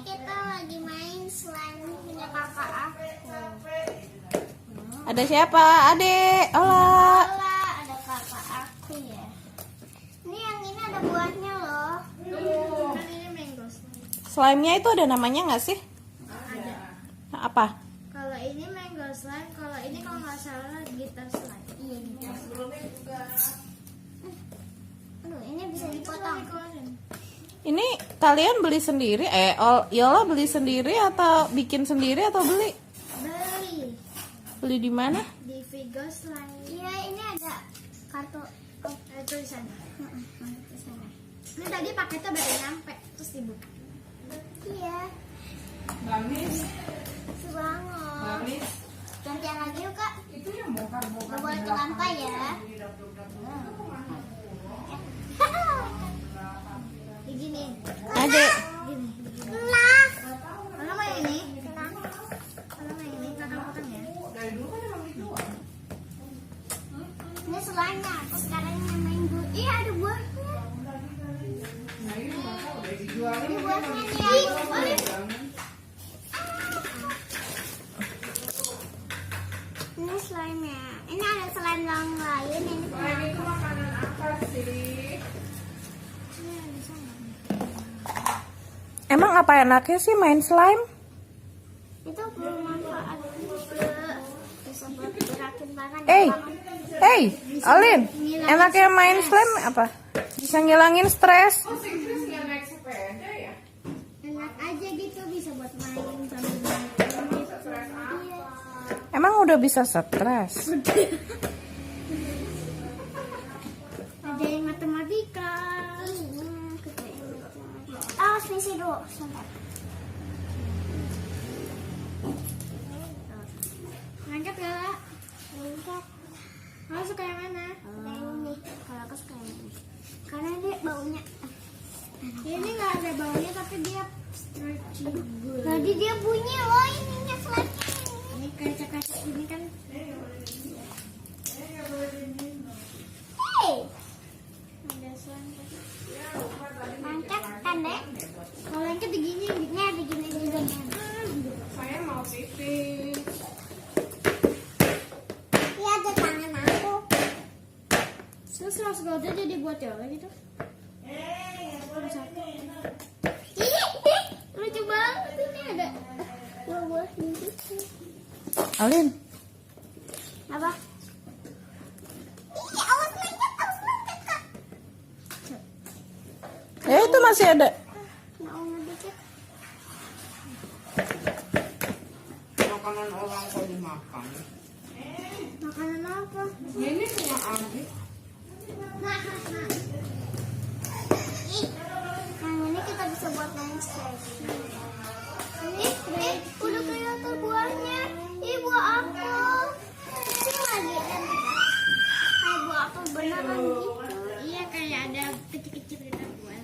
kita lagi main slime punya kakak aku. Ada siapa? Adek. Ola. Ola, ada kakak aku ya. Ini yang ini ada buahnya loh. Kan ini mango slime. Slime-nya itu ada namanya nggak sih? Ada. Nah, apa? Kalau ini mango slime, kalau ini kalau nggak salah gitar slime. Iya gitar slime. Aduh, ini bisa dipotong. Ini kalian beli sendiri? Yola beli sendiri atau bikin sendiri atau beli? Beli Beli di mana? di Vigo Slime. Iya, ini ada kartu tulisan. Ini tadi paketnya baru nyampe, terus dibuka. Iya. Gamis, Sebanget. gamis. Gantian lagi yuk kak. Itu yang bongkar Gak boleh ke lantai ya. Begini. Adek. Gini. Kelas. Kalau mau yang ini. Kalau mau yang ini kakak potong ya. Dari dulu kan emang gitu. Ini slime-nya. Terus sekarang yang main gue. Iya ada buahnya. Nah ini masa udah dijualin. Ini buahnya nih. Olin. Ini slime-nya. Ini ada slime yang lain. Ini Nah ini tuh makanan apa sih? Ini ada sana. Emang apa enaknya sih main slime? Itu bermanfaat juga. Bisa buat gerakin tangan. Olin, enaknya main slime apa? Bisa ngilangin stres. Oh si Chris nggak naik sepeda ya? Enak aja gitu, bisa buat main sambil main. Stres apa? Iya. Emang udah bisa stres? Ada yang matematika. Awas misi dulu, sebentar. Ngangkat gak? Ngangkat. Kamu suka yang mana? Yang ini. Kalau aku suka yang ini. Karena dia baunya. Ini nggak ada baunya tapi dia stretchy. Tadi dia bunyi loh ininya slime-nya. Ini kacak-kacak gini kan. Hey. Ada slime tadi. Mantap kan dek? Kalau yang begini, begini juga. Saya mau pipis. Iya ada tangan aku. Terus Rose Golden jadi buat Yola gitu? Lucu banget ini ada buah-buahnya gitu. Olin, Apa? Ih, awas lengket kak. ya itu masih ada. Mau ngedikit. Makanan orang kok dimakan. Makanan apa? Ini punya Abi. Nah. Ih, yang ini kita bisa buat main slime. Udah kelihatan buahnya. Ih, buah apel. Kecil lagi kan? Kayak buah apel beneran gitu. Iya kayak ada kecil-kecil gitu buat.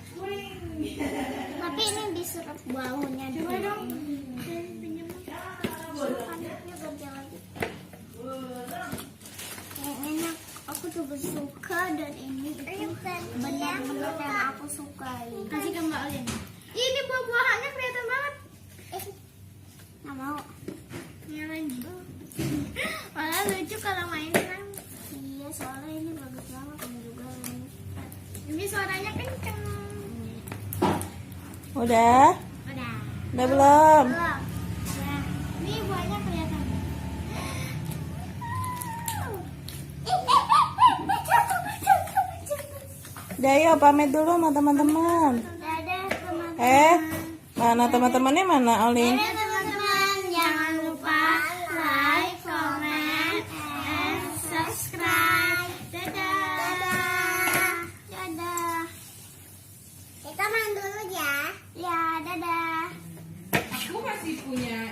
Tapi ini diserap baunya. Coba dong. Anaknya ganti lagi. Yang enak. Aku juga suka dan ini itu benar-benar yang aku sukai. Kasih ke Mbak Olin. Ini buah-buahannya kelihatan banget. Nggak mau. Nyalain. Malah lucu kalau main kan. Iya, soalnya ini bagus banget ini juga. Ini suaranya kenceng. Udah? Udah. Udah belum? Belum. Nah, ini buahnya kelihatan. Udah yuk pamit dulu sama teman-teman. Dadah teman-teman. Mana teman-temannya mana Olin? Dadah teman-teman. Jangan lupa like, comment, and subscribe. Dadah. Dadah. Kita main dulu ya. Ya, dadah. Aku masih punya